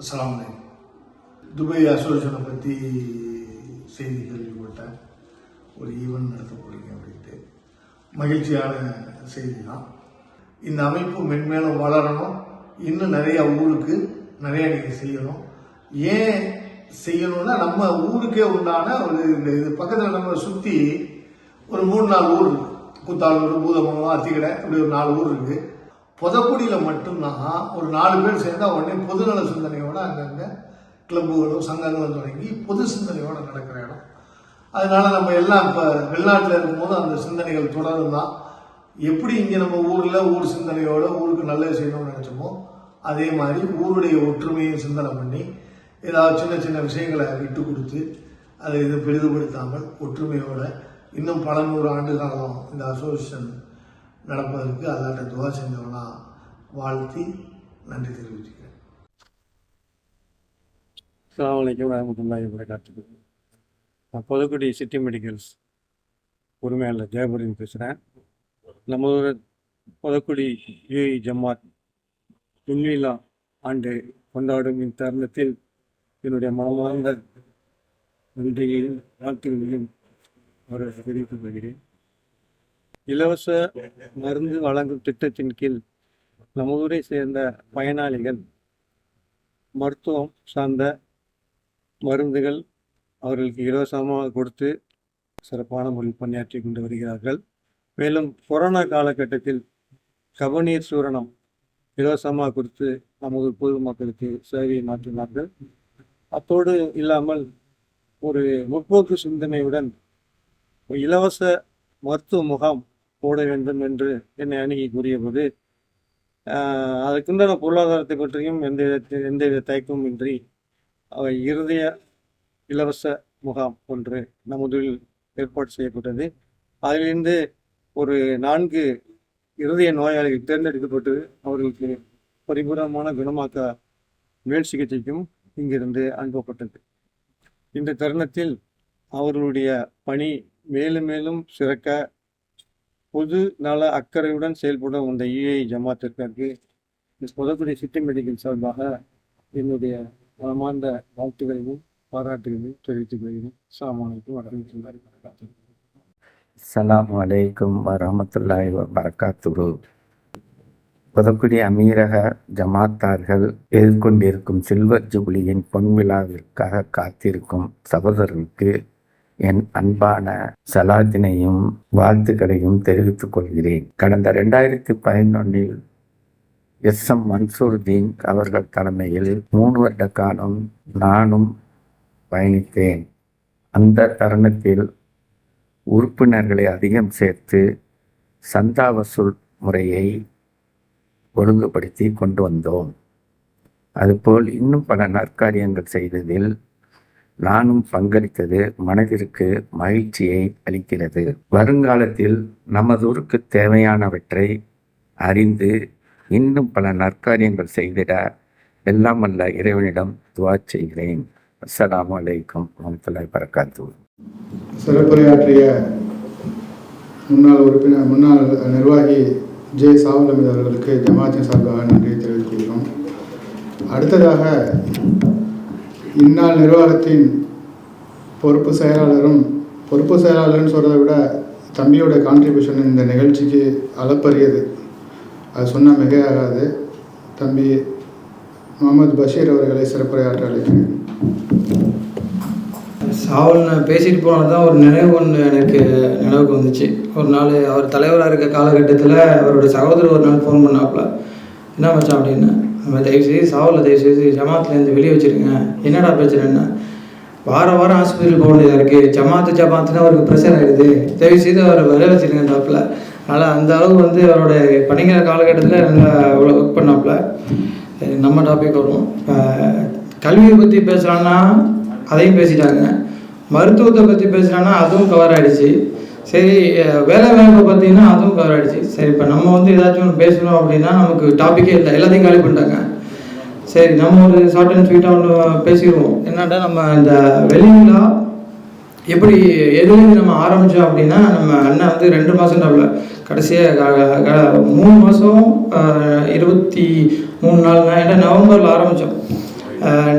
அஸ்ஸலாமு அலைக்கும். துபாய் அசோசியேஷனை பற்றி செய்தி கேள்விப்பட்டேன். ஒரு ஈவெண்ட் நடத்த போகிறீங்க அப்படின்ட்டு மகிழ்ச்சியான செய்தி தான். இந்த அமைப்பு மென்மேலும் வளரணும். இன்னும் நிறையா ஊருக்கு நிறையா நீங்கள் செய்யணும். ஏன் செய்யணும்னா நம்ம ஊருக்கே உண்டான ஒரு இது பக்கத்தில் நம்ம சுற்றி ஒரு 3-4 ஊர் இருக்குது. கூத்தாளூர், பூதமங்கலம், அத்திக்கடை, இப்படி ஒரு 4 ஊர் இருக்குது. புதக்குடியில் மட்டும்தான் ஒரு 4 பேர் சேர்ந்தால் உடனே பொதுநல சிந்தனையோடு அங்கங்கே கிளப்புகளும் சங்கங்களும் தொடங்கி பொது சிந்தனையோடு நடக்கிற இடம். அதனால நம்ம எல்லாம் இப்போ வெளிநாட்டில் இருக்கும்போது அந்த சிந்தனைகள் தொடரும் தான். எப்படி இங்கே நம்ம ஊர் சிந்தனையோடு ஊருக்கு நல்லது செய்யணும்னு நினச்சோமோ அதே மாதிரி ஊருடைய ஒற்றுமையை சிந்தனை பண்ணி ஏதாவது சின்ன சின்ன விஷயங்களை விட்டு கொடுத்து அதை இது பெரிதுபடுத்தாமல் ஒற்றுமையோடு இன்னும் பல 100 ஆண்டு காலம் இந்த அசோசியேஷன் நடப்பதற்கு அல்லாட்ட துவா செஞ்சவனா வாழ்த்தி நன்றி தெரிவிச்சுக்கிறேன். அஸ்ஸலாமு அலைக்கும் வரஹ்மத்துல்லாஹி வபரகாத்துஹு. நான் புதுக்குடி சிட்டி மெடிக்கல்ஸ் உரிமையாளர் ஜெயபுரின் பேசுகிறேன். நம்ம புதுக்குடி யூஇ ஜமாத் விண்வீலா ஆண்டு கொண்டாடும் இத்தருணத்தில் என்னுடைய மனமார்ந்த நன்றியையும் வாழ்த்துகளையும் ஒரு தெரிவித்துக் கொள்கிறேன். இலவச மருந்து வழங்கும் திட்டத்தின் கீழ் நம்ம ஊரை சேர்ந்த பயனாளிகள் மருத்துவம் சார்ந்த மருந்துகள் அவர்களுக்கு இலவசமாக கொடுத்து சிறப்பான முறையில் பணியாற்றி கொண்டு வருகிறார்கள். மேலும் கொரோனா காலகட்டத்தில் கபநீர் சூரணம் இலவசமாக கொடுத்து நமது பொதுமக்களுக்கு சேவையை மாற்றினார்கள். அத்தோடு இல்லாமல் ஒரு முற்போக்கு சிந்தனையுடன் இலவச மருத்துவ முகாம் போட வேண்டும் என்று என்னை அணுகி கூறியபோது அதுக்குண்டான பொருளாதாரத்தை பற்றியும் எந்தவித தயக்கமும் இன்றி அவை இருதய இலவச முகாம் ஒன்று நமதில் ஏற்பாடு செய்யப்பட்டது. அதிலிருந்து ஒரு 4 இருதய நோயாளிகள் தேர்ந்தெடுக்கப்பட்டு அவர்களுக்கு பரிபூர்ணமான குணமாக்க மேல் சிகிச்சைக்கும் இங்கிருந்து அனுப்பப்பட்டது. இந்த தருணத்தில் அவர்களுடைய பணி மேலும் மேலும் சிறக்க பொது நல அக்கறையுடன் செயல்படும் இந்த யூஏஇ ஜமாத்திற்கு புதுக்குடி சிட்டி மெடிக்கல் சார்பாக என்னுடைய மனமார்ந்த வாழ்த்துகளையும் பாராட்டுகளையும் தெரிவித்துக் கொள்கிறேன். அஸ்ஸலாமு அலைக்கும் வரஹ்மத்துல்லாஹி வபரகாத்துஹு. புதுக்குடி அமீரக ஜமாத்தார்கள் எதிர்கொண்டிருக்கும் சில்வர் ஜூபிலியின் பொன்விழாவிற்காக காத்திருக்கும் சகோதரர்களுக்கு என் அன்பான சலாத்தினையும் வாழ்த்துக்களையும் தெரிவித்துக் கொள்கிறேன். கடந்த 2011 SM மன்சூர்தீன் அவர்கள் தலைமையில் 3 வருட காலம் நானும் பயணித்தேன். அந்த தருணத்தில் உறுப்பினர்களை அதிகம் சேர்த்து சந்தா வசூல் முறையை ஒழுங்குபடுத்தி கொண்டு வந்தோம். அதுபோல் இன்னும் பல நற்காரியங்கள் செய்ததில் நானும் பங்களித்தது மனதிற்கு மகிழ்ச்சியை அளிக்கிறது. வருங்காலத்தில் நமதூருக்கு தேவையானவற்றை அறிந்து இன்னும் பல நற்காரியங்கள் செய்திட எல்லாம் வல்ல இறைவனிடம் துவா செய்கிறேன். அஸ்ஸலாமு அலைக்கும் வரஹ்மத்துல்லாஹி வபரகாத்துஹு. சிறப்புரையாற்றிய முன்னாள் நிர்வாகி ஜே சாவுல் அமீது அவர்களுக்கு ஜமாத்தின் சார்பாக நன்றி தெரிவித்துள்ளோம். அடுத்ததாக இந்நாள் நிர்வாகத்தின் பொறுப்பு செயலாளர்னு சொல்கிறத விட தம்பியோட கான்ட்ரிபியூஷன் இந்த நிகழ்ச்சிக்கு அளப்பரியது. அது சொன்னால் மிகையாகாது. தம்பி முகமது பஷீர் அவர்களை சிறப்புரையாற்ற அழைக்கிறேன். சாவல்னு பேசிட்டு போனது தான் ஒரு நினைவு ஒன்று எனக்கு நினைவுக்கு வந்துச்சு. ஒரு நாள் அவர் தலைவராக இருக்க காலகட்டத்தில் அவரோட சகோதரர் ஒரு நாள் ஃபோன் பண்ணாப்புல, என்ன மச்சான் அப்படின்னு, நம்ம தயவுசெய்து சாவலில் தயவுசெய்து ஜமாத்துலேருந்து வெளியே வச்சுருங்க, என்னடா பிரச்சனைன்னா, வாரம் ஹாஸ்பிட்டல் போக வேண்டியதாக இருக்குது, ஜமாத்துன்னு அவருக்கு ப்ரெஷர் ஆகிடுது, தயவுசெய்து அவரை வர வச்சுருங்கன்றாப்புல. அதனால் அந்த அளவு வந்து அவரோட பணிங்கிற காலகட்டத்தில் நல்லா ஒர்க் பண்ணாப்புல. நம்ம டாபிக் வரும். இப்போ கல்வியை பற்றி பேசுகிறான்னா அதையும் பேசிட்டாங்க, மருத்துவத்தை பற்றி பேசுகிறான்னா அதுவும் கவர் ஆகிடுச்சு. சரி, வேலை வாய்ப்பை பார்த்தீங்கன்னா அதுவும் கவர் ஆகிடுச்சு. சரி, இப்போ நம்ம வந்து ஏதாச்சும் ஒன்று பேசணும் அப்படின்னா நமக்கு டாப்பிக்கே இல்லை, எல்லாத்தையும் காலி பண்ணிட்டாங்க. சரி, நம்ம ஒரு ஷார்ட் அண்ட் ஸ்வீட்டாக ஒன்று பேசிடுவோம். என்னடா, நம்ம இந்த வெளிவிழா எப்படி எதுலேருந்து நம்ம ஆரம்பித்தோம் அப்படின்னா, நம்ம அண்ணன் வந்து 2 மாதம் டபுள் கடைசியாக 3 மாதம் 23 நாள், ஏன்னா நவம்பரில் ஆரம்பித்தோம்.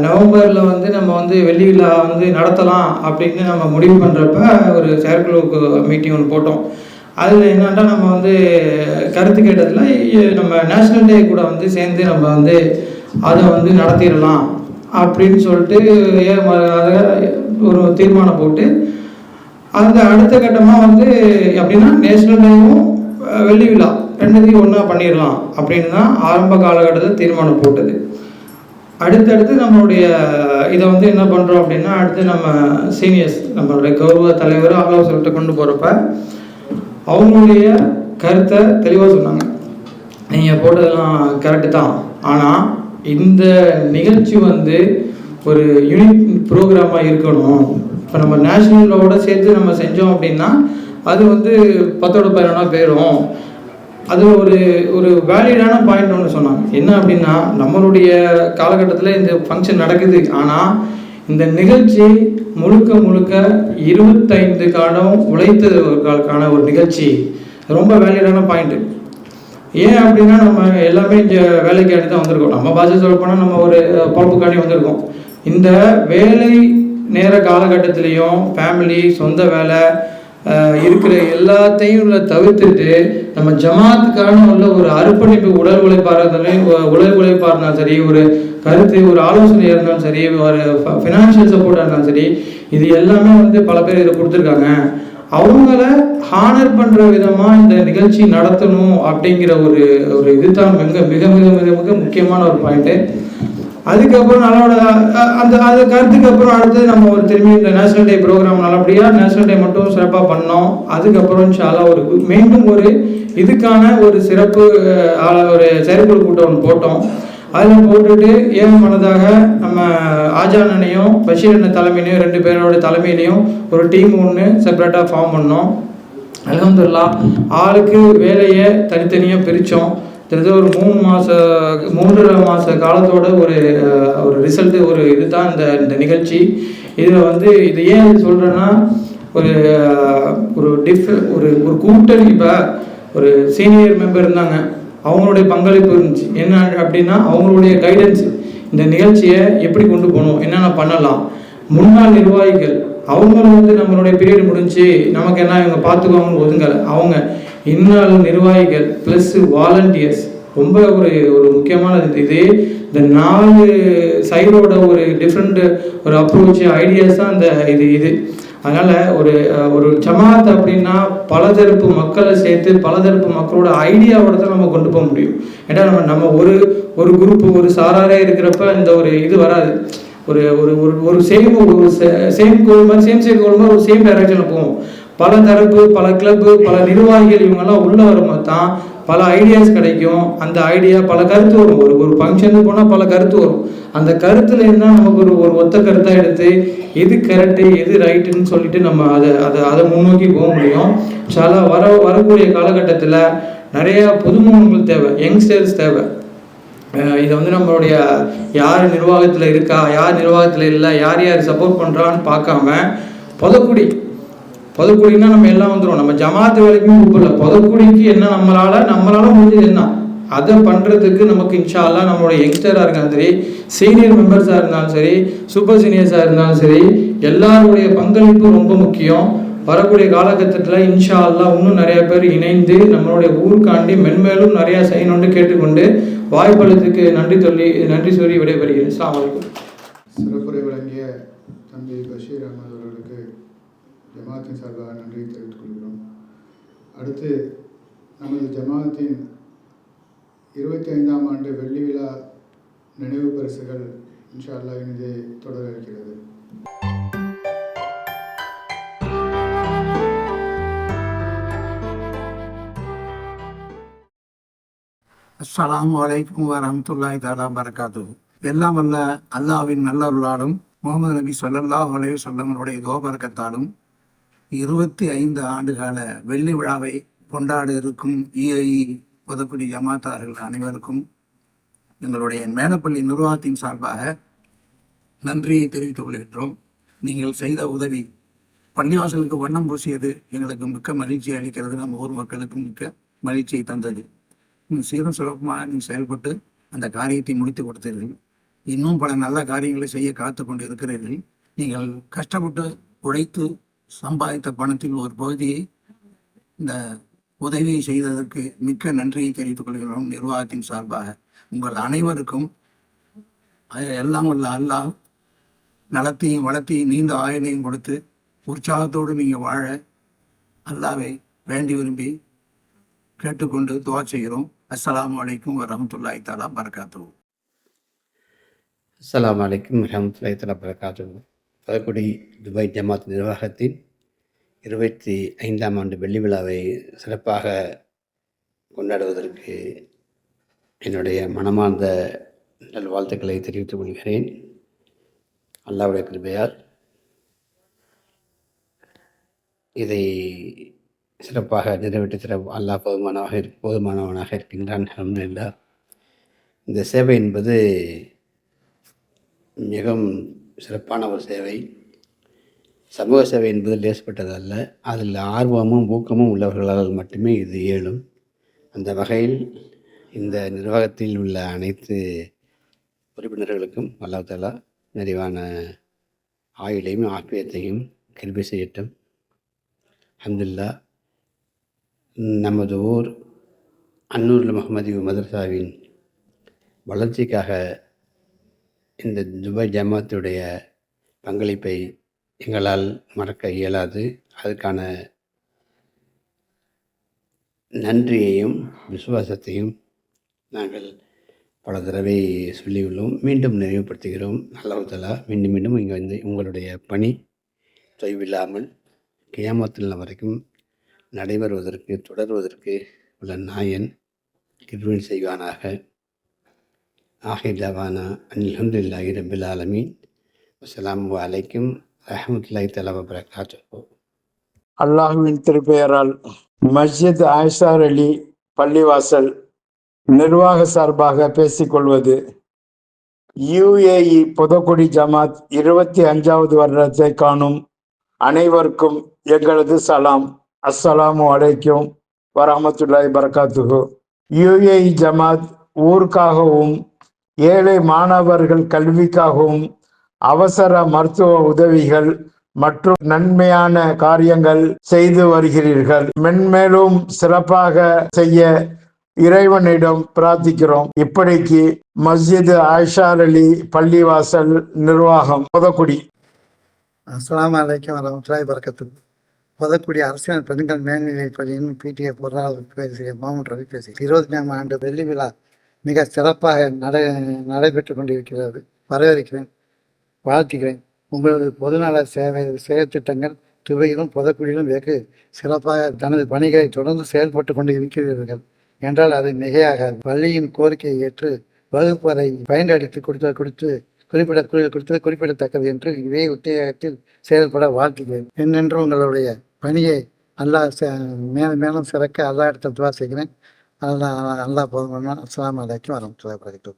நவம்பரில் வந்து நம்ம வந்து வெள்ளி விழா வந்து நடத்தலாம் அப்படின்னு நம்ம முடிவு பண்ணுறப்ப ஒரு செயற்குழு மீட்டிங் ஒன்று போட்டோம். அதில் என்னென்னா நம்ம வந்து கருத்து கேட்டதில் நம்ம நேஷ்னல் டே கூட வந்து சேர்ந்து நம்ம வந்து அதை வந்து நடத்திடலாம் அப்படின்னு சொல்லிட்டு அதை ஒரு தீர்மானம் போட்டு அந்த அடுத்த கட்டமாக வந்து அப்படின்னா நேஷ்னல் டேவும் வெள்ளி விழா ரெண்டுத்தையும் ஒன்றா பண்ணிடலாம் அப்படின்னு தான் ஆரம்ப காலகட்டத்தில் தீர்மானம் போட்டது. அடுத்தடுத்து நம்மளுடைய இதை வந்து என்ன பண்ணுறோம் அப்படின்னா, அடுத்து நம்ம சீனியர்ஸ் நம்மளுடைய கௌரவ தலைவர் ஆலோசனை கொண்டு போகிறப்ப அவங்களுடைய கருத்தை தெளிவாக சொன்னாங்க. நீங்கள் போட்டதெல்லாம் கரெக்டு தான், ஆனால் இந்த நிகழ்ச்சி வந்து ஒரு யூனிக் ப்ரோக்ராமாக இருக்கணும். இப்போ நம்ம நேஷ்னலோட சேர்த்து நம்ம செஞ்சோம் அப்படின்னா அது வந்து 10-11 போயிடும். அது ஒரு வேலிடான பாயிண்ட் ஒன்று சொன்னாங்க. என்ன அப்படின்னா, நம்மளுடைய காலகட்டத்தில் இந்த ஃபங்க்ஷன் நடக்குது, ஆனால் இந்த நிகழ்ச்சி முழுக்க முழுக்க 25 காலம் உழைத்ததற்கான ஒரு நிகழ்ச்சி. ரொம்ப வேலிடான பாயிண்ட்டு. ஏன் அப்படின்னா, நம்ம எல்லாமே இங்கே வேலைக்காண்டி தான் வந்திருக்கோம். நம்ம பாஷை சொல்ல போனால் நம்ம ஒரு பொழப்புக்காண்டி வந்திருக்கோம். இந்த வேலை நேர காலகட்டத்திலையும் ஃபேமிலி, சொந்த வேலை இருக்கிற எல்லாத்தையும் தவிர்த்துட்டு நம்ம ஜமாத்துக்கான உள்ள ஒரு அர்ப்பணிப்பு, உடல் உழைப்பாக இருந்தாலும் சரி, ஒரு கருத்து, ஒரு ஆலோசனையாக இருந்தாலும் சரி, ஒரு ஃபினான்ஷியல் சப்போர்ட்டாக இருந்தாலும் சரி, இது எல்லாமே வந்து பல பேர் இதை கொடுத்துருக்காங்க. அவங்கள ஹானர் பண்ணுற விதமாக இந்த நிகழ்ச்சி நடத்தணும் அப்படிங்கிற ஒரு இதுதான் மிக மிக மிக மிக மிக முக்கியமான ஒரு பாயிண்ட்டு. அதுக்கப்புறம் நம்மளோட அந்த கருத்துக்கு அப்புறம் அடுத்து நம்ம ஒரு திரும்பி இந்த நேஷனல் டே ப்ரோக்ராம் நல்லபடியாக நேஷனல் டே மட்டும் சிறப்பாக பண்ணோம். அதுக்கப்புறம் இன்ஷால்லா மீண்டும் இதுக்கான ஒரு சிறப்பு ஒரு செயற்குழு கூட்டம் ஒன்று போட்டோம். அதில் போட்டுட்டு மனதாக நம்ம ஆஜானனையும் பஷீர் அண்ணன் தலைமையிலையும் 2 பேரோட தலைமையிலையும் ஒரு டீம் ஒன்று செப்பரேட்டாக ஃபார்ம் பண்ணோம். அல்ஹம்துலில்லாஹ் ஆளுக்கு வேலையை தனித்தனியாக பிரித்தோம். கிட்டத்தட்ட ஒரு 3.5 மாத காலத்தோட ஒரு ரிசல்ட்டு, ஒரு இதுதான் இந்த நிகழ்ச்சி. இதில் வந்து இது ஏன் சொல்கிறேன்னா, ஒரு கூட்டணி, இப்போ ஒரு சீனியர் மெம்பர் இருந்தாங்க, அவங்களுடைய பங்களிப்பு இருந்துச்சு. என்ன அப்படின்னா, அவங்களுடைய கைடன்ஸ், இந்த நிகழ்ச்சியை எப்படி கொண்டு போகணும், என்னென்ன பண்ணலாம். முன்னாள் நிர்வாகிகள் அவங்களும் வந்து நம்மளுடைய பீரியட் முடிஞ்சு நமக்கு என்ன இவங்க பார்த்துக்குவாங்கன்னு ஒதுங்கலை. அவங்க இந்நாள் நிர்வாகிகள் ப்ளஸ் வாலண்டியர்ஸ் ரொம்ப ஒரு முக்கியமானது. இது இந்த 4 சைடோட ஒரு டிஃப்ரெண்ட் ஒரு அப்ரோச் ஐடியாஸ் தான் இது. அதனால் ஒரு ஜமாத் அப்படின்னா பலதரப்பு மக்களை சேர்த்து பலதரப்பு மக்களோட ஐடியாவோட தான் நம்ம கொண்டு போக முடியும். ஏன்னா நம்ம ஒரு குரூப், ஒரு சாராரே இருக்கிறப்ப இந்த ஒரு இது வராது. ஒரு சேம் கோல் மாதிரி ஒரு சேம் டைரக்ஷனில் போவோம். பல தரப்பு, பல கிளப்பு, பல நிர்வாகிகள் இவங்கெல்லாம் உள்ள வரும்போது தான் பல ஐடியாஸ் கிடைக்கும். அந்த ஐடியா பல கருத்து வரும். ஒரு ஃபங்க்ஷனுக்கு போனால் பல கருத்து வரும். அந்த கருத்துல இருந்தால் நமக்கு ஒரு ஒத்த கருத்தாக எடுத்து எது கரெக்டு எது ரைட்டுன்னு சொல்லிட்டு நம்ம அதை முன்னோக்கி போக முடியும். வரக்கூடிய காலகட்டத்தில் நிறைய புதுமுகங்கள் தேவை, யங்ஸ்டர்ஸ் தேவை. இதை வந்து நம்மளுடைய யார் நிர்வாகத்தில் இருக்கா, யார் நிர்வாகத்தில் இல்லை, யார் சப்போர்ட் பண்ணுறான்னு பார்க்காம பொதுக்குடின்னா நம்ம எல்லாம் வந்துடும். நம்ம ஜமாத்து வேலைக்கும் கூப்பிடல, பொதுக்குடிக்கு என்ன நம்மளால முடிஞ்சது என்ன அதை பண்ணுறதுக்கு நமக்கு இன்ஷா அல்லாஹ் நம்மளோட யங்ஸ்டராக இருந்தாலும் சரி, சீனியர் மெம்பர்ஸாக இருந்தாலும் சரி, சூப்பர் சீனியர்ஸாக இருந்தாலும் சரி, எல்லாருடைய பங்களிப்பு ரொம்ப முக்கியம். வரக்கூடிய காலகட்டத்தில் இன்ஷா அல்லாஹ் இன்னும் நிறைய பேர் இணைந்து நம்மளுடைய ஊருக்காண்டி மென்மேலும் நிறையா செய்யணும்னு கேட்டுக்கொண்டு வாய்ப்பளித்துக்கு நன்றி சொல்லி விடைபெறுகிறேன். அஸ்ஸலாமு அலைக்கும். சிறப்புரை வழங்கிய தம்பி பஷீர் அஹமது அவர்களுக்கு ஜமாத்தின் சார்பாக நன்றி தெரிவித்துக் கொள்கிறோம். அடுத்து நமது ஜமாத்தின் 25ஆம் ஆண்டு வெள்ளி விழா நினைவு பரிசுகள் இன்ஷா அல்லாஹ் இனிதே தொடர இருக்கிறது. அஸ்ஸலாமு அலைக்கும் வரஹ்மத்துல்லாஹி தஆலா பரகாத்துஹு. எல்லாம் வல்ல அல்லாஹ்வின் நல்லருளாலும் முஹம்மது நபி ஸல்லல்லாஹு அலைஹி வஸல்லமுடைய துஆபரக்கத்தாலும் 25 ஆண்டுகால வெள்ளி விழாவை கொண்டாட இருக்கும் EIE புதுக்குடி ஜமாத்தார்கள் அனைவருக்கும் எங்களுடைய மேலப்பள்ளி நிர்வாகத்தின் சார்பாக நன்றியை தெரிவித்துக் கொள்கின்றோம். நீங்கள் செய்த உதவி, பள்ளிவாசலுக்கு வண்ணம் பூசியது எங்களுக்கு மிக்க மகிழ்ச்சி அளிக்கிறது. நம்ம ஊர் மக்களுக்கும் மிக்க மகிழ்ச்சியை தந்தது. சீரும் சிறப்புமாக நீங்கள் செயல்பட்டு அந்த காரியத்தை முடித்து கொடுத்தீர்கள். இன்னும் பல நல்ல காரியங்களை செய்ய காத்து கொண்டு இருக்கிறீர்கள். நீங்கள் கஷ்டப்பட்டு உழைத்து சம்பாதித்த பணத்தில் ஒரு பகுதியை இந்த உதவியை செய்ததற்கு மிக்க நன்றியை தெரிவித்துக் கொள்கிறோம் நிர்வாகத்தின் சார்பாக. உங்கள் அனைவருக்கும் எல்லாம் வல்ல அல்லாஹ் நலத்தையும் வளத்தையும் நீண்ட ஆயுளையும் கொடுத்து உற்சாகத்தோடு நீங்கள் வாழ அல்லாவை வேண்டி விரும்பி கேட்டுக்கொண்டு துவா செய்கிறோம். அஸ்ஸலாமு அலைக்கும் வரஹ்மத்துல்லாஹி தஆலா பரகாத்துஹு. அஸ்ஸலாமு அலைக்கும் வரஹ்மத்துல்லாஹி தஆலா பரகாத்துஹு. பதக்குடி துபாய் ஜமாத் நிர்வாகத்தின் 25ஆம் ஆண்டு வெள்ளி விழாவை சிறப்பாக கொண்டாடுவதற்கு என்னுடைய மனமார்ந்த நல்வாழ்த்துக்களை தெரிவித்துக் கொள்கிறேன். அல்லாஹ்வுடைய கிருபையால் இதை சிறப்பாக நிறைவேற்றி அல்லாஹ் போதுமானவனாக இருக்கின்றான். அல்ஹம்துலில்லாஹ். இந்த சேவை என்பது மிகவும் சிறப்பான ஒரு சேவை. சமூக சேவை என்பது லேசப்பட்டதல்ல. அதில் ஆர்வமும் ஊக்கமும் உள்ளவர்களால் மட்டுமே இது இயலும். அந்த வகையில் இந்த நிர்வாகத்தில் உள்ள அனைத்து உறுப்பினர்களுக்கும் அல்லாஹ் தஆலா நிறைவான ஆயுளையும் ஆஃபியத்தையும் கிருபை செய்யட்டும். அல்ஹம்துலில்லாஹ். நமது ஊர் அன்னூருல் முஹம்மதி மதரசாவின் வளர்ச்சிக்காக இந்த துபாய் ஜமாத்துடைய பங்களிப்பை எங்களால் மறக்க இயலாது. அதுக்கான நன்றியையும் விசுவாசத்தையும் நாங்கள் பல தடவை சொல்லியுள்ளோம். மீண்டும் நினைவுபடுத்துகிறோம். அல்லாஹ் தஆலா மீண்டும் மீண்டும் இங்கே வந்து உங்களுடைய பணி தொய்வில்லாமல் கியாமத்துல் வரைக்கும் நடைபெறுவதற்கு தொடர்வதற்கு உள்ள நாயன் கிருபை செய்வானாக. ஆஹிர் தவானா அல்ஹம்துலில்லாஹி ரப்பில் ஆலமீன். அஸ்ஸலாமு அலைக்கும் வரஹ்மத்துல்லாஹி தஆலா வபரகாத்துஹு. அல்லாஹுவின் திருப்பெயரால் மஸ்ஜித் ஆயிஷார் அலி பள்ளிவாசல் நிர்வாக சார்பாக பேசிக்கொள்வது, UAE புதக்குடி ஜமாத் 25வது வருடத்தை காணும் அனைவருக்கும் எங்களது சலாம். அஸ்ஸலாமு அலைக்கும் வரஹ்மத்துல்லாஹி பரகாத்துஹு. UAE ஜமாத் ஊருக்காகவும் ஏழை மாணவர்கள் கல்விக்காகவும் அவசர மருத்துவ உதவிகள் மற்றும் நன்மையான காரியங்கள் செய்து வருகிறீர்கள். மென்மேலும் சிறப்பாக செய்ய இறைவனிடம் பிரார்த்திக்கிறோம். இப்படிக்கு மஸ்ஜித் ஆயிஷார் அலி பள்ளிவாசல் நிர்வாகம் புதக்குடி. அஸ்ஸலாமு அலைக்கும் வரஹ்மத்துல்லாஹி பரகாத்துஹு. புதக்குடி அரசியல் பெண்கள் மேல்நிலைப் பள்ளியின் PTA பொருளாளர் பேசுகிறேன். முகமது ரவி பேசுகிறேன். 25ஆம் ஆண்டு வெள்ளி விழா மிக சிறப்பாக நடைபெற்று கொண்டிருக்கிறது. வரவேற்கிறேன், வாழ்த்துகிறேன். உங்களது பொதுநல செயற்திட்டங்கள் துறையிலும் புதக்குடியிலும் வெகு சிறப்பாக தனது பணிகளை தொடர்ந்து செயல்பட்டு கொண்டு இருக்கிறீர்கள் என்றால் அது மிகையாகாது. பள்ளியின் கோரிக்கையை ஏற்று வகுப்பறை பயன்படுத்தி கொடுத்தது குறிப்பிடத்தக்கது என்று இதே உத்தியோகத்தில் செயல்பட வாழ்த்துகிறேன். என்னென்று உங்களுடைய பணியை அல்லாஹ் மேலும் மேலும் சிறக்க அல்லாஹ் இடத்தில் துவா செய்கிறேன். அல்லாஹ் போதுமான. அஸ்ஸலாமு அலைக்கும் வரஹ்மத்துல்லாஹி வபரகாத்துஹு.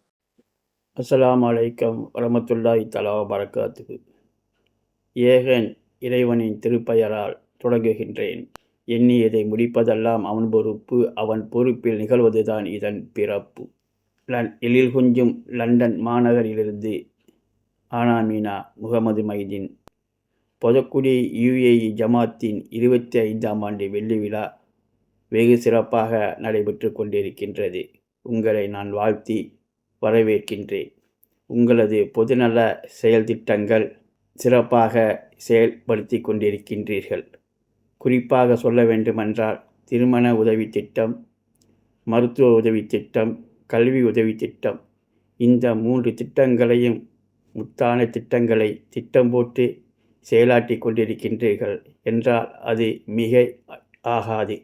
அஸ்ஸலாமு அலைக்கும் வரஹ்மத்துல்லாஹி தஆலா வபரகாத்துஹு. ஏகன் இறைவனின் திருப்பெயரால் தொடங்குகின்றேன். எண்ணியதை முடிப்பதெல்லாம் அவன் பொறுப்பு, அவன் பொறுப்பில் நிகழ்வதுதான் இதன் பிறப்பு. எழில் கொஞ்சும் லண்டன் மாநகரிலிருந்து ஆனாமீனா முகமது மைதீன். புதக்குடி UAE ஜமாத்தின் 25ஆம் ஆண்டு வெள்ளி விழா வெகு சிறப்பாக நடைபெற்று கொண்டிருக்கின்றது. உங்களை நான் வாழ்த்தி வரவேற்கின்றேன். உங்களது பொதுநல செயல்திட்டங்கள் சிறப்பாக செயல்படுத்தி கொண்டிருக்கின்றீர்கள். குறிப்பாக சொல்ல வேண்டுமென்றால் திருமண உதவி திட்டம், மருத்துவ உதவி திட்டம், கல்வி உதவி திட்டம், இந்த 3 திட்டங்களையும் முத்தான திட்டங்களை திட்டம் போட்டு செயலாற்றி கொண்டிருக்கின்றீர்கள் என்றால் அது மிகை ஆகாது.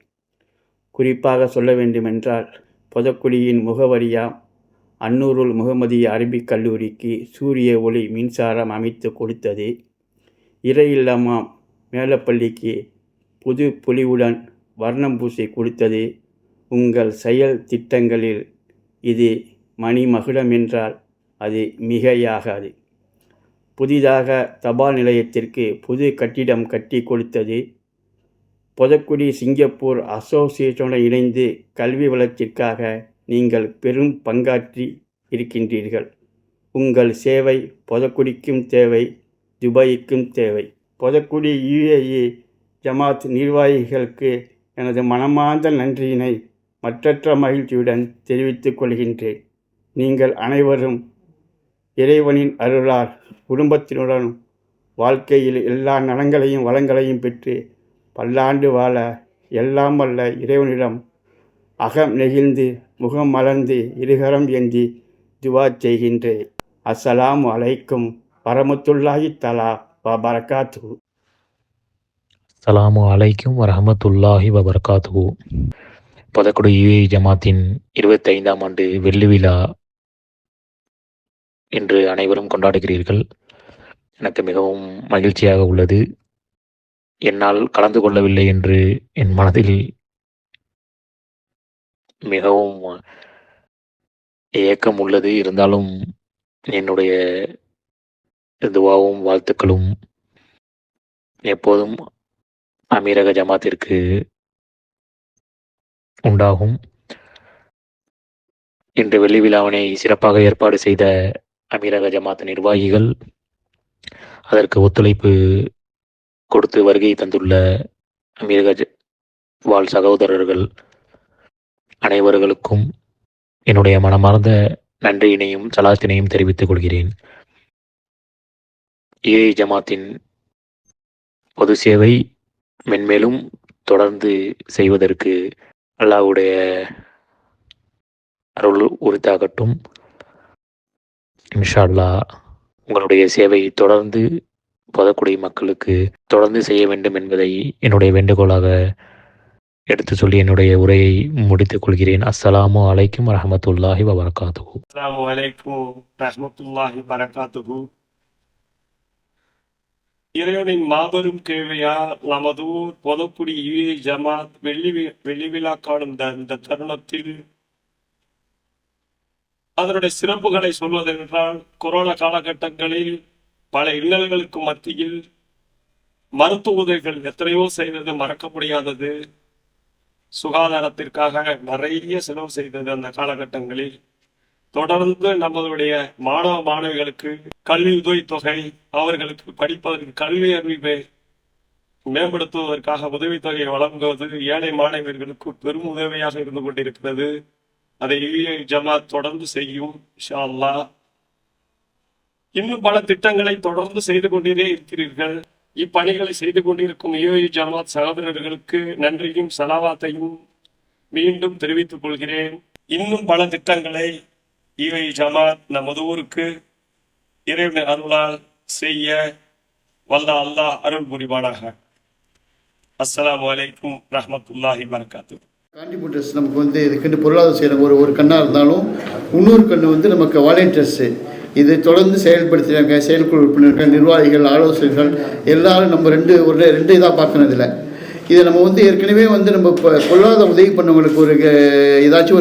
குறிப்பாக சொல்ல வேண்டுமென்றால் புதக்குடியின் முகவரியாம் அன்னூருல் முஹம்மதிய அரபிக் கல்லூரிக்கு சூரிய ஒளி மின்சாரம் அமைத்து கொடுத்தது. இறையில்லமாம் மேலப்பள்ளிக்கு புது பொலிவுடன் வர்ணம் பூசி கொடுத்தது. உங்கள் செயல் திட்டங்களில் இது மணிமகுடம் என்றால் அது மிகையாகாது. புதிதாக தபால் நிலையத்திற்கு புது கட்டிடம் கட்டி கொடுத்தது. புதக்குடி சிங்கப்பூர் அசோசியேஷனுடன் இணைந்து கல்வி வளர்ச்சிக்காக நீங்கள் பெரும் பங்காற்றி இருக்கின்றீர்கள். உங்கள் சேவை பொதக்குடிக்கும் தேவை, துபாய்க்கும் தேவை. பொதக்குடி UAE ஜமாத் நிர்வாகிகளுக்கு எனது மனமார்ந்த நன்றியினை மற்றற்ற மகிழ்ச்சியுடன் தெரிவித்துக் கொள்கின்றேன். நீங்கள் அனைவரும் இறைவனின் அருளால் குடும்பத்தினுடன் வாழ்க்கையில் எல்லா நலங்களையும் வளங்களையும் பெற்று பல்லாண்டு வாழ எல்லாம் வல்ல இறைவனிடம் அகம் நெகிழ்ந்து முகம் மலர்ந்து இருகரம் ஏந்தி துவா செய்கின்றேன். அஸ்ஸலாமு அலைக்கும் வரமத்துல்லாஹி தஆலா வ பரகாத்துஹு. அஸ்ஸலாமு அலைக்கும் வரஹமத்துல்லாஹி வபரகாத்துஹு. பொதக்குடி UAE ஜமாத்தின் 25ஆம் ஆண்டு வெள்ளி விழா இன்று அனைவரும் கொண்டாடுகிறீர்கள். எனக்கு மிகவும் மகிழ்ச்சியாக உள்ளது. என்னால் கலந்து கொள்ளவில்லை என்று என் மனதில் மிகவும் ஏக்கம் உள்ளது. இருந்தாலும் என்னுடைய துவாவும் வாழ்த்துக்களும் எப்போதும் அமீரக ஜமாத்திற்கு உண்டாகும். இன்று வெள்ளி விழாவினை சிறப்பாக ஏற்பாடு செய்த அமீரக ஜமாத் நிர்வாகிகள், அதற்கு ஒத்துழைப்பு கொடுத்து வருகை தந்துள்ள அமீரக வாழ் சகோதரர்கள் அனைவர்களுக்கும் என்னுடைய மனமார்ந்த நன்றியினையும் சலாத்தினையும் தெரிவித்துக் கொள்கிறேன். UAE ஜமாத்தின் பொது சேவை மென்மேலும் தொடர்ந்து செய்வதற்கு அல்லாஹ்வுடைய அருள் உரித்தாகட்டும். இன்ஷா அல்லாஹ் உங்களுடைய சேவை தொடர்ந்து பொதக்குடி மக்களுக்கு தொடர்ந்து செய்ய வேண்டும் என்பதை என்னுடைய வேண்டுகோளாக எடுத்து சொல்லி என்னுடைய உரையை முடித்துக் கொள்கிறேன். அஸ்ஸலாமு அலைக்கும் வரஹமத்துல்லாஹி வபரகாத்துஹு. அஸ்ஸலாமு அலைக்கும் ரஹ்மத்துல்லாஹி பரகாத்துஹு. இறைவனின் மாபெரும் கேள்வியா நமது பொதக்குடி UAE ஜமாத் வெள்ளி விழா காணும் இந்த தருணத்தில் அதனுடைய சிறப்புகளை சொல்வதென்றால், கொரோனா காலகட்டங்களில் பல இன்னல்களுக்கு மத்தியில் மருத்துவ உதவிகள் எத்தனையோ செய்தது மறக்க முடியாதது. சுகாதாரத்திற்காக நிறைய செலவு செய்தது. அந்த காலகட்டங்களில் தொடர்ந்து நம்மளுடைய மாணவ மாணவிகளுக்கு கல்வி உதவித்தொகை, அவர்களுக்கு படிப்பதற்கு கல்வி அறிவை மேம்படுத்துவதற்காக உதவித்தொகையை வழங்குவது ஏழை மாணவர்களுக்கு பெரும் உதவியாக இருந்து கொண்டிருக்கிறது. அதை UAE ஜமாத் தொடர்ந்து செய்யும் இன்ஷா அல்லாஹ். இன்னும் பல திட்டங்களை தொடர்ந்து செய்து கொண்டே இருக்கிறீர்கள். இப்பணிகளை செய்து கொண்டிருக்கும் UAE ஜமாத் சகோதரர்களுக்கு நன்றியும் சலாவாத்தையும் மீண்டும் தெரிவித்துக் கொள்கிறேன். இன்னும் பல திட்டங்களை UAE ஜமாத் நமது ஊருக்கு இறைவன் அருளால் செய்ய வல்ல அல்லாஹ் அருள் புரிவானாக. அஸ்ஸலாமு அலைக்கும் ரஹ்மத்துல்லாஹி வபரகாத்துஹு. கான்ட்ரிபியூட்டர்ஸ் நமக்கு வந்து இதுக்கு பொருளாதார செய்கிற ஒரு கண்ணாக இருந்தாலும் இன்னொரு கண்ணு வந்து நமக்கு வாலண்டியர்ஸு இதை தொடர்ந்து செயல்படுத்துகிறாங்க. செயற்குழு உறுப்பினர்கள், நிர்வாகிகள், ஆலோசகர்கள் எல்லாரும் நம்ம ரெண்டு இதாக பார்க்கறதில்ல. இதை நம்ம வந்து ஏற்கனவே வந்து நம்ம இப்போ பொருளாதார உதவி பண்ணவங்களுக்கு ஒரு ஏதாச்சும்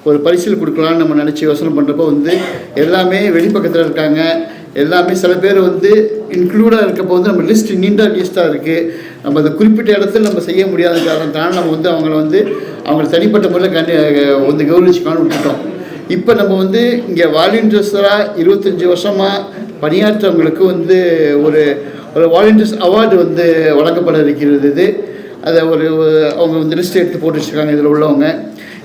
ஒரு பரிசில் கொடுக்கலான்னு நம்ம நினச்சி யோசனை பண்ணுறப்போ வந்து எல்லாமே வெளிப்பக்கத்தில் இருக்காங்க. எல்லாமே சில பேர் வந்து இன்க்ளூடாக இருக்கப்போ வந்து நம்ம லிஸ்ட் நீண்ட லிஸ்ட்டாக இருக்குது. நம்ம அந்த குறிப்பிட்ட இடத்துல நம்ம செய்ய முடியாத காரணத்தால் நம்ம வந்து அவங்கள தனிப்பட்ட முறையில் வந்து கௌரவிச்சுக்கான்னு விட்டுட்டோம். இப்போ நம்ம வந்து இங்கே வாலண்டியர்ஸராக 25 வருஷமாக பணியாற்றவங்களுக்கு வந்து ஒரு வாலண்டியர்ஸ் அவார்டு வந்து வழங்கப்பட இருக்கிறது. இது அதை அவங்க வந்து லிஸ்ட் எடுத்து போட்டு வச்சுருக்காங்க. இதில் உள்ளவங்க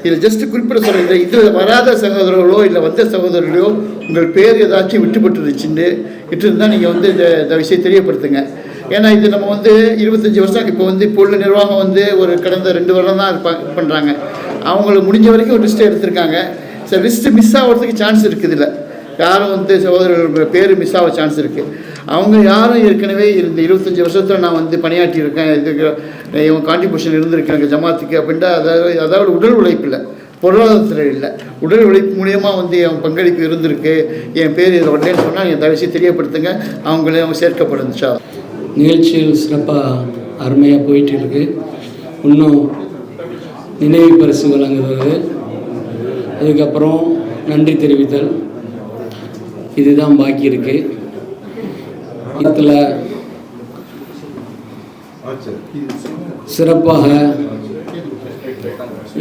இதில் ஜஸ்ட்டு குறிப்பிட சொல்கிறேன், இதில் வராத சகோதரர்களோ இல்லை வந்த சகோதரர்களோ உங்கள் பேர் ஏதாச்சும் விட்டுப்பட்டுருச்சுன்னு இருந்தால் நீங்கள் வந்து இந்த விஷயம் தெரியப்படுத்துங்க. ஏன்னா இது நம்ம வந்து 25 வருஷம் இப்போ உள்ள நிர்வாகம் வந்து ஒரு கடந்த 2 வருடம் தான் பண்ணுறாங்க. அவங்களுக்கு முடிஞ்ச வரைக்கும் ஒரு லிஸ்ட்டு எடுத்திருக்காங்க. சார் லிஸ்ட்டு மிஸ் ஆகிறதுக்கு சான்ஸ் இருக்குது. இல்லை யாரும் வந்து சகோதரர்கள் பேர் மிஸ் ஆக சான்ஸ் இருக்குது. அவங்க யாரும் ஏற்கனவே இந்த 25 வருஷத்தில் நான் வந்து பணியாற்றியிருக்கேன், இதுக்கு இவங்க கான்ட்ரிபியூஷன் இருந்திருக்காங்க ஜமாத்துக்கு அப்படின்ட்டு அதாவது உடல் உழைப்பு இல்லை, பொருளாதாரத்தில் இல்லை, உடல் உழைப்பு மூலியமாக வந்து என் பங்களிப்பு இருந்திருக்கு, என் பேர் இதில் வரலன்னு சொன்னால் நீங்கள் தயவுசெய்து தெரியப்படுத்துங்க. அவங்க சேர்க்கப்படுந்துச்சா. நிகழ்ச்சிகள் சிறப்பாக அருமையாக போயிட்டு இருக்கு. இன்னும் நினைவு பரிசு வழங்குவது, அதுக்கப்புறம் நன்றி தெரிவித்தல், இதுதான் பாக்கி இருக்கு. இதில் சிறப்பாக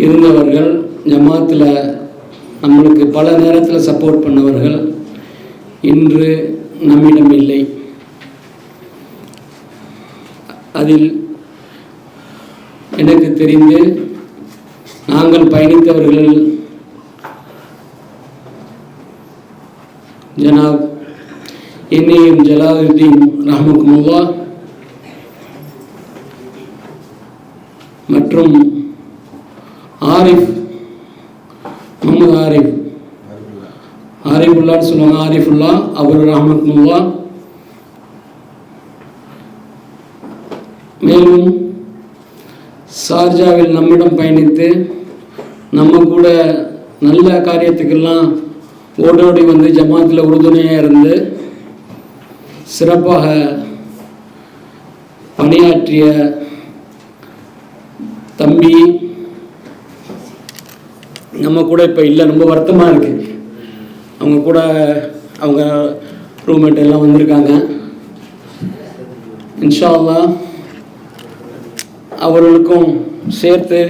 இருந்தவர்கள், ஜமாத்தில் நம்மளுக்கு பல நேரத்தில் சப்போர்ட் பண்ணவர்கள் இன்று நம்மிடம் இல்லை. அதில் எனக்கு தெரிந்து நாங்கள் பயணித்தவர்கள் ஜனாப் என்.ஏ.எம். ஜலாலுத்தீன் ரஹ்மத்துல்லாஹ் மற்றும் ஆரிஃப் முகமது ஆரிஃபுல்லான்னு சொல்லுவாங்க, ஆரிஃபுல்லா அவர் ரஹ்மத்துல்லாஹ். மேலும் சார்ஜாவில் நம்மிடம் பயணித்து நம்ம கூட நல்ல காரியத்துக்கெல்லாம் ஓடோடி வந்து ஜமாத்தில் உறுதுணையாக இருந்து சிறப்பாக பணியாற்றிய தம்பி நம்ம கூட இப்போ இல்லை, ரொம்ப வருத்தமாக இருக்குது. அவங்க கூட அவங்க ரூம்மேட் எல்லாம் வந்திருக்காங்க. இன்ஷா அல்லாஹ் அவர்களுக்கும் சேர்த்து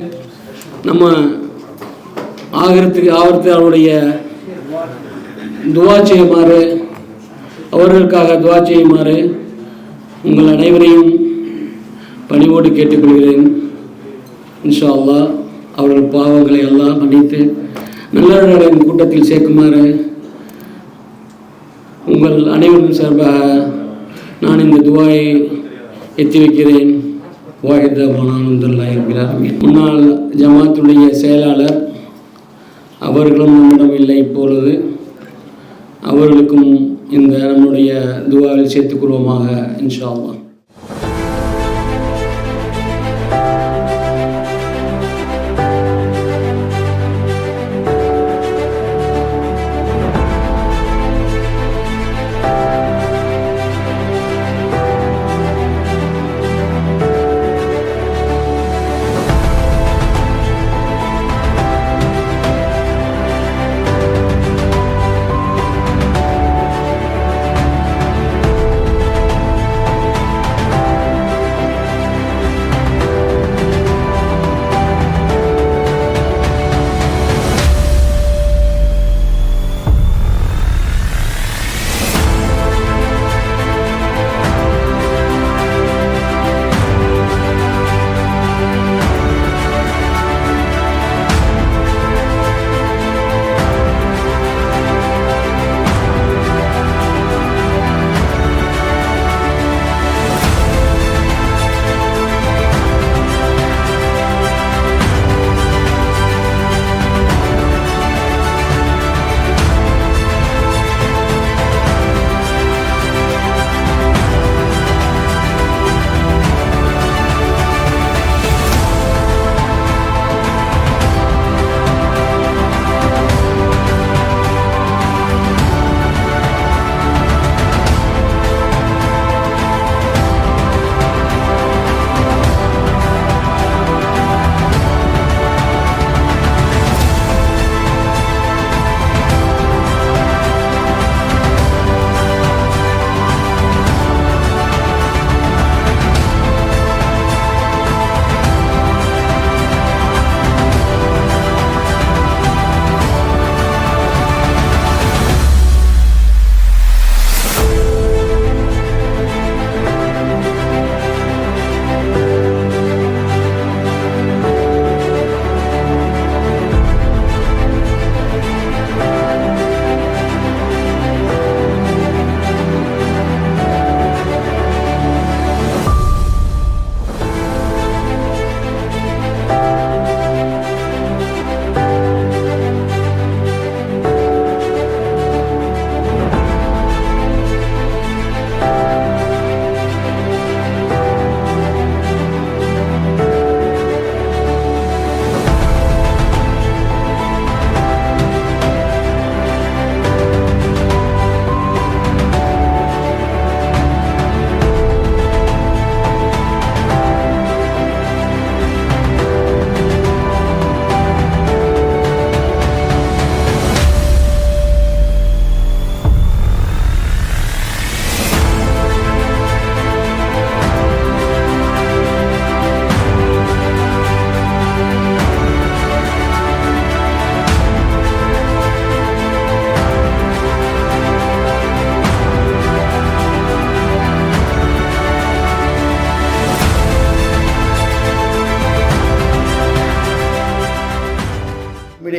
நம்ம ஆகிறது அவருடைய துவா செய்யுமாறு, அவர்களுக்காக துவா செய்யுமாறு உங்கள் அனைவரையும் பணிவோடு கேட்டுக்கொள்கிறேன். இன்ஷா அல்லாஹ் அவர்கள் பாவங்களை எல்லாம் மன்னித்து நல்லவர்களின் கூட்டத்தில் சேர்க்குமாறு உங்கள் அனைவரும் சார்பாக நான் இந்த துவாயை எத்தி வைக்கிறேன். முன்னாள் ஜமாத்துடைய செயலாளர் அவர்களும் நம்மிடம் இல்லை இப்பொழுது. அவர்களுக்கும் இந்த நம்முடைய துவாவில் சேர்த்துக்கொள்வோமாக இன்ஷா அல்லாஹ்.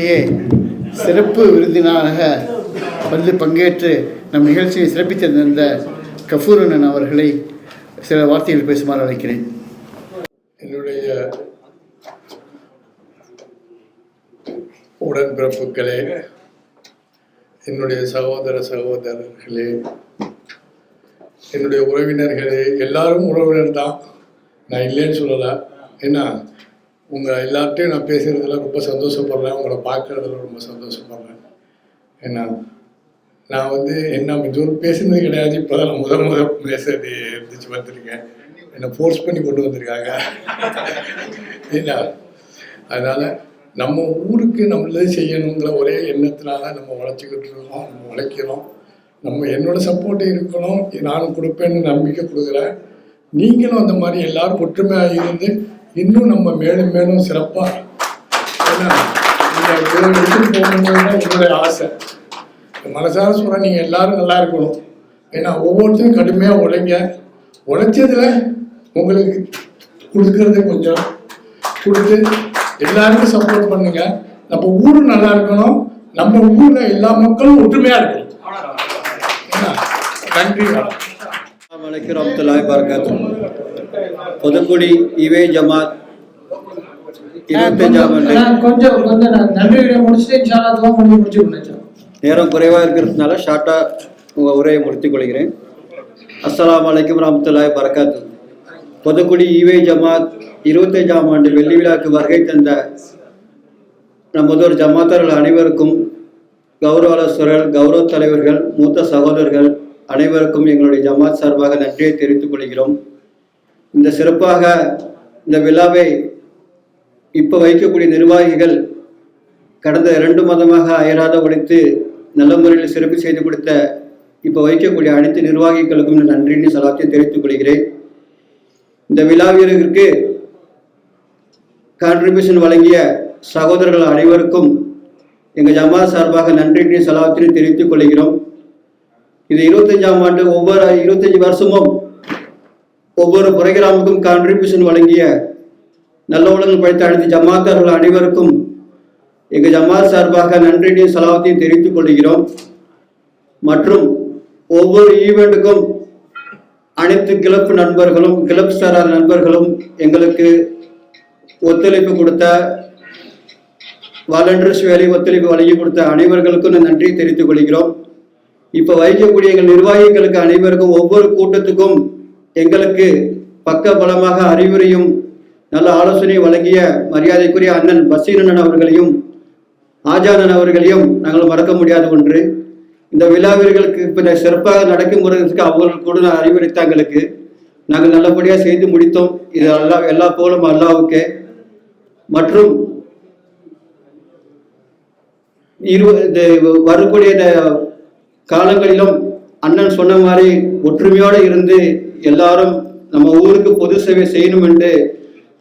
நிகழ்ச்சியிலேயே சிறப்பு விருந்தினராக வந்து பங்கேற்று நம் நிகழ்ச்சியை சிறப்பித்திருந்த கஃபூரன் அவர்களை சில வார்த்தைகள் பேசுமாறு அழைக்கிறேன். என்னுடைய உடன்பிறப்புகளே, என்னுடைய சகோதரர்களே, என்னுடைய உறவினர்களே, எல்லாரும் உறவினர் தான், நான் இல்லைன்னு சொல்லலை. ஏன்னா உங்கள் எல்லார்ட்டையும் நான் பேசுகிறதுல ரொம்ப சந்தோஷப்படுறேன், உங்களை பார்க்குறதுல ரொம்ப சந்தோஷப்படுறேன். ஏன்னா நான் என்ன இதுவரை பேசுனது கிடையாது, இப்போ தான் நான் முதல் பேசுறது இருந்துச்சு வந்திருக்கேன். என்னை ஃபோர்ஸ் பண்ணி கொண்டு வந்திருக்காங்க. ஏன்னா அதனால் நம்ம ஊருக்கு நம்மளே செய்யணுங்கிற ஒரே எண்ணத்தினால நம்ம உழைச்சிக்கிட்டு இருக்கோம், நம்ம உழைக்கிறோம். என்னோடய சப்போர்ட்டு இருக்கணும், நானும் கொடுப்பேன்னு நம்பிக்கை கொடுக்குறேன். நீங்களும் அந்த மாதிரி எல்லோரும் ஒற்றுமையாக இருந்து இன்னும் நம்ம மேலும் மேலும் சிறப்பாக ஏன்னா எடுத்துகிட்டு போகணுங்கிறது தான் என்னுடைய ஆசை. மனசார சொல்கிறேன், நீங்கள் எல்லோரும் நல்லா இருக்கணும். ஏன்னா ஒவ்வொருத்தரும் கடுமையாக உழைச்சதில் உங்களுக்கு கொடுக்கறது கொஞ்சம் கொடுத்து எல்லாருக்கும் சப்போர்ட் பண்ணுங்க. நம்ம ஊரும் நல்லா இருக்கணும், நம்ம ஊர்ல எல்லா மக்களும் ஒற்றுமையா இருக்கணும். நன்றி. அஸ்ஸலாமு வரஹ்மத்துல்லாஹி வபரகாத்துஹு. பொதுக்குடி இவே ஜமாத் 25 நேரம் குறைவாக இருக்கிறதுனால ஷார்ட்டாக உங்கள் உரையை முடித்துக் கொள்கிறேன். அஸ்ஸலாமு அலைக்கும் வரஹ்மத்துல்லாஹி வபரகாத்துஹு. பொதுக்குடி ஈவே ஜமாத் 25ஆம் ஆண்டு வெள்ளி விழாக்கு வருகை தந்த நமதொரு ஜமாத்தார்கள் அனைவருக்கும், கௌரவ ஆலோசகர்கள், கௌரவ தலைவர்கள், மூத்த சகோதரர்கள் அனைவருக்கும் எங்களுடைய ஜமாத் சார்பாக நன்றியை தெரிவித்துக் கொள்கிறோம். இந்த சிறப்பாக இந்த விழாவை இப்போ வைக்கக்கூடிய நிர்வாகிகள் கடந்த 2 மாதமாக அயராத உழைத்து நல்ல முறையில் சிறப்பு செய்து கொடுத்த இப்போ வைக்கக்கூடிய அனைத்து நிர்வாகிகளுக்கும் நன்றியின் சலாத்தை தெரிவித்துக் கொள்கிறேன். இந்த விழாவிற்கு கான்ட்ரிபியூஷன் வழங்கிய சகோதரர்கள் அனைவருக்கும் எங்கள் ஜமாத் சார்பாக நன்றியின் சலாத்தினை தெரிவித்துக் கொள்கிறோம். இது 25ஆம் ஆண்டு ஒவ்வொரு 25 வருஷமும் ஒவ்வொரு புரோகிராமுக்கும் கான்ட்ரிபியூஷன் வழங்கிய நல்ல உலகம் படித்த அனைத்து ஜமாத்தார்கள் அனைவருக்கும் எங்கள் ஜமாத் சார்பாக நன்றியின் சலாத்தையும் தெரிவித்துக் கொள்கிறோம். மற்றும் ஒவ்வொரு ஈவெண்ட்டுக்கும் அனைத்து கிளப் நண்பர்களும் கிளப் சாரார் நண்பர்களும் எங்களுக்கு ஒத்துழைப்பு கொடுத்த வாலண்டியர்ஸ் வேலை ஒத்துழைப்பு வழங்கி கொடுத்த அனைவர்களுக்கும் நன்றியை தெரிவித்துக் கொள்கிறோம். இப்போ வைக்கக்கூடிய எங்கள் நிர்வாகிகளுக்கு அனைவருக்கும் ஒவ்வொரு கூட்டத்துக்கும் எங்களுக்கு பக்க பலமாக அறிவுரையும் நல்ல ஆலோசனை வழங்கிய மரியாதைக்குரிய அண்ணன் பசீரண்ணன் அவர்களையும் ஆஜானன் அவர்களையும் நாங்கள் மறக்க முடியாத ஒன்று. இந்த விழாவிற்கு இப்போ சிறப்பாக நடக்கும் முறைக்கு அவர்கள் கூட அறிவுரைத்தாங்களுக்கு நாங்கள் நல்லபடியாக செய்து முடித்தோம். இது எல்லா போலும் அல்லாவுக்கு. மற்றும் வரக்கூடிய காலங்களிலும் அண்ணன் சொன்ன மாதிரி ஒற்றுமையோடு இருந்து எல்லாரும் நம்ம ஊருக்கு பொது சேவை செய்யணும் என்று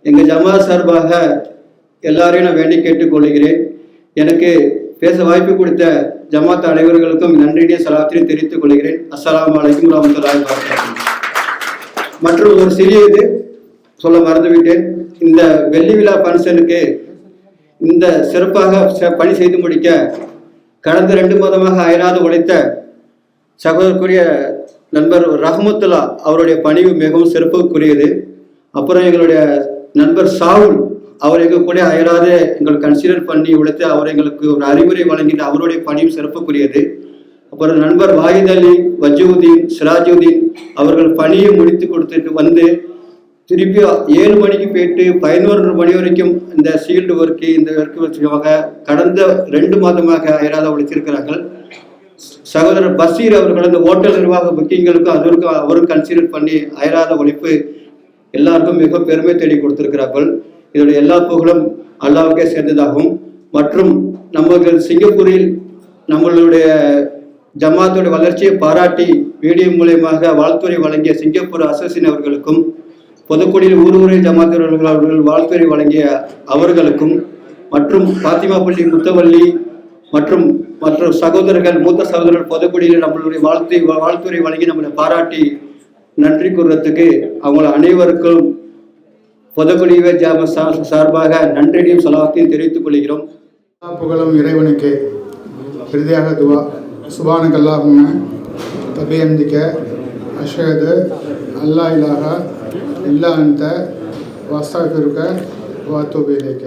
எங்கள் ஜமாத் சார்பாக எல்லாரையும் நான் வேண்டி கேட்டுக்கொள்கிறேன். எனக்கு பேச வாய்ப்பு கொடுத்த ஜமாத் அனைவர்களுக்கும் நன்றியை சலாத்தினை தெரிவித்துக் கொள்கிறேன். அஸ்ஸலாமு அலைக்கும் வரஹ்மத்துல்லாஹி வபரகாத்துஹு. மற்றும் ஒரு சிறிய இது சொல்ல மறந்துவிட்டேன். இந்த வெள்ளி விழா ஃபங்க்ஷனுக்கு இந்த சிறப்பாக பணி செய்து முடிக்க கடந்த 2 மாதமாக அயராது உழைத்த சகோதரக்குரிய நண்பர் ரஹ்மத்துல்லா அவருடைய பணிவு மிகவும் சிறப்புக்குரியது. அப்புறம் எங்களுடைய நண்பர் சாவுல் அவர் எங்கள் கூட அயராது எங்களுக்கு கன்சிடர் பண்ணி உழைத்து அவர் எங்களுக்கு ஒரு அறிவுரை வழங்கிட்டு அவருடைய பணியும் சிறப்புக்குரியது. அப்புறம் நண்பர் வாஹித் அலி, வஜூதீன், சிராஜுதீன் அவர்கள் பணியை முடித்து கொடுத்துட்டு வந்து திருப்பி 7 மணிக்கு போயிட்டு 11 மணி வரைக்கும் இந்த ஃபீல்டு ஒர்க்கு இந்த ஒர்க்கு வச்சுக்காக கடந்த 2 மாதமாக அயராத உழைத்திருக்கிறார்கள். சகோதரர் பஷீர் அவர்கள் அந்த ஹோட்டல் நிர்வாக புக்கிங்களுக்கும் அதற்கும் அவரும் கன்சிடர் பண்ணி அயராத உழைப்பு எல்லாருக்கும் மிக பெருமை தேடி கொடுத்திருக்கிறார்கள். இதோட எல்லா புகழும் அல்லாவுக்கே சேர்ந்ததாகும். மற்றும் நமக்கு சிங்கப்பூரில் நம்மளுடைய ஜமாத்துடைய வளர்ச்சியை பாராட்டி வீடியோ மூலயமாக வாழ்த்துறை வழங்கிய சிங்கப்பூர் அசோசியேஷன் அவர்களுக்கும் பொதுக்குடியில் ஊர் ஜமாத்தவர்கள் அவர்கள் வாழ்த்துறை வழங்கிய அவர்களுக்கும் மற்றும் பாத்திமா பள்ளி முத்தவள்ளி மற்றும் மற்ற சகோதரர்கள் மூத்த சகோதரர்கள் பொதுக்குடியில் நம்மளுடைய வாழ்த்துறை வழங்கி நம்மளை பாராட்டி நன்றி கூறுறதுக்கு அவங்கள அனைவருக்கும் பொதுக்குடிய ஜாம சார்பாக நன்றியையும் சலாத்தையும் தெரிவித்துக் கொள்கிறோம். எல்லா புகழும் இறைவனுக்கு. இறுதியாக துவா. சுபானக் அல்லாஹும்ம தபியம்திக அஷ்ஹது அல்லா இலாஹா இல்லா அன்த வஸ்தக்ஃபிருக வ அத்தூபு இலைக்க.